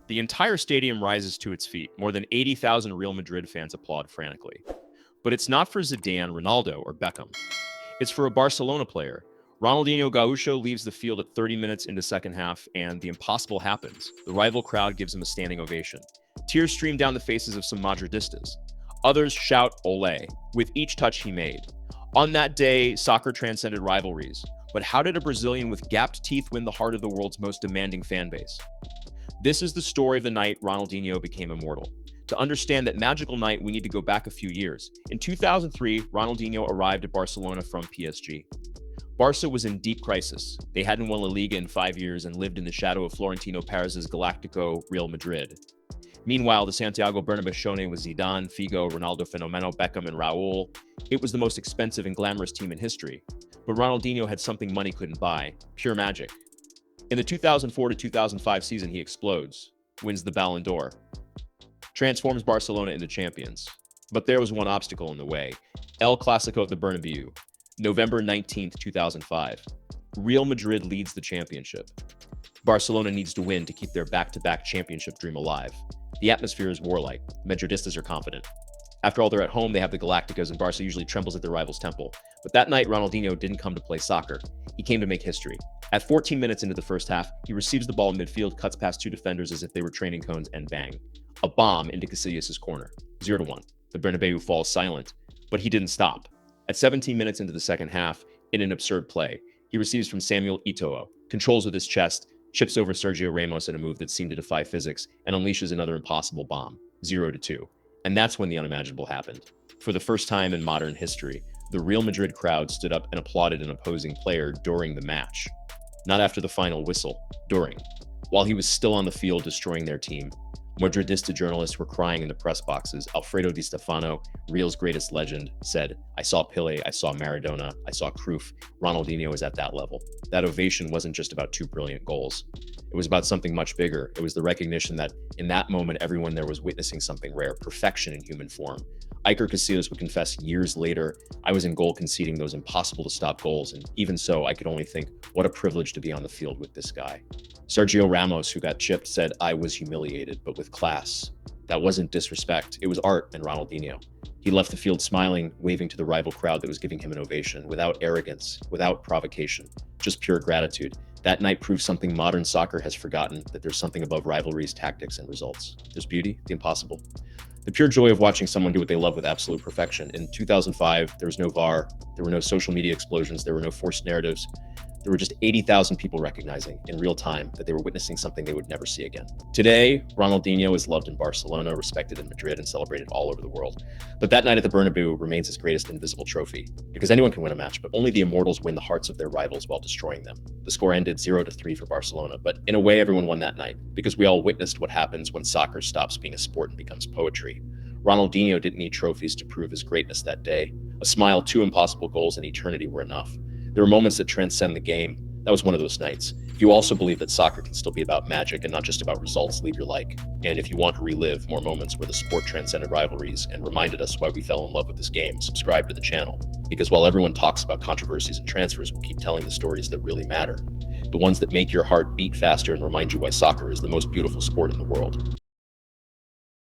The entire stadium rises to its feet. More than 80,000 Real Madrid fans applaud frantically. But it's not for Zidane, Ronaldo, or Beckham. It's for a Barcelona player. Ronaldinho Gaúcho leaves the field at 30 minutes into second half, and the impossible happens. The rival crowd gives him a standing ovation. Tears stream down the faces of some Madridistas. Others shout "Ole" with each touch he made. On that day, soccer transcended rivalries. But how did a Brazilian with gapped teeth win the heart of the world's most demanding fan base? This is the story of the night Ronaldinho became immortal. To understand that magical night, we need to go back a few years. In 2003, Ronaldinho arrived at Barcelona from PSG. Barca was in deep crisis. They hadn't won La Liga in 5 years and lived in the shadow of Florentino Perez's Galactico Real Madrid. Meanwhile, the Santiago Bernabéu was Zidane, Figo, Ronaldo Fenomeno, Beckham, and Raul. It was the most expensive and glamorous team in history. But Ronaldinho had something money couldn't buy: pure magic. In the 2004 to 2005 season, he explodes, wins the Ballon d'Or, transforms Barcelona into champions. But there was one obstacle in the way: El Clásico of the Bernabéu, November 19th, 2005. Real Madrid leads the championship. Barcelona needs to win to keep their back-to-back championship dream alive. The atmosphere is warlike. Madridistas are confident. After all, they're at home, they have the Galacticos, and Barca usually trembles at their rival's temple. But that night, Ronaldinho didn't come to play soccer. He came to make history. At 14 minutes into the first half, he receives the ball in midfield, cuts past two defenders as if they were training cones, and bang. A bomb into Casillas' corner. 0-1. The Bernabéu falls silent. But he didn't stop. At 17 minutes into the second half, in an absurd play, he receives from Samuel Eto'o, controls with his chest, chips over Sergio Ramos in a move that seemed to defy physics, and unleashes another impossible bomb. 0-2. And that's when the unimaginable happened. For the first time in modern history, the Real Madrid crowd stood up and applauded an opposing player during the match. Not after the final whistle, during. While he was still on the field destroying their team, Madridista journalists were crying in the press boxes. Alfredo Di Stefano, Real's greatest legend, said, "I saw Pelé, I saw Maradona, I saw Cruyff. Ronaldinho is at that level." That ovation wasn't just about two brilliant goals. It was about something much bigger. It was the recognition that in that moment, everyone there was witnessing something rare: perfection in human form. Iker Casillas would confess years later, "I was in goal conceding those impossible to stop goals, and even so, I could only think, what a privilege to be on the field with this guy." Sergio Ramos, who got chipped, said, "I was humiliated, but with class." That wasn't disrespect, it was art and Ronaldinho. He left the field smiling, waving to the rival crowd that was giving him an ovation, without arrogance, without provocation, just pure gratitude. That night proved something modern soccer has forgotten: that there's something above rivalries, tactics, and results. There's beauty, the impossible. The pure joy of watching someone do what they love with absolute perfection. In 2005, there was no VAR, there were no social media explosions, there were no forced narratives. There were just 80,000 people recognizing in real time that they were witnessing something they would never see again. Today, Ronaldinho is loved in Barcelona, respected in Madrid, and celebrated all over the world. But that night at the Bernabéu remains his greatest invisible trophy, because anyone can win a match, but only the immortals win the hearts of their rivals while destroying them. The score ended 0-3 for Barcelona, but in a way, everyone won that night, because we all witnessed what happens when soccer stops being a sport and becomes poetry. Ronaldinho didn't need trophies to prove his greatness that day. A smile, two impossible goals, and eternity were enough. There are moments that transcend the game. That was one of those nights. If you also believe that soccer can still be about magic and not just about results, leave your like. And if you want to relive more moments where the sport transcended rivalries and reminded us why we fell in love with this game, subscribe to the channel. Because while everyone talks about controversies and transfers, we'll keep telling the stories that really matter. The ones that make your heart beat faster and remind you why soccer is the most beautiful sport in the world.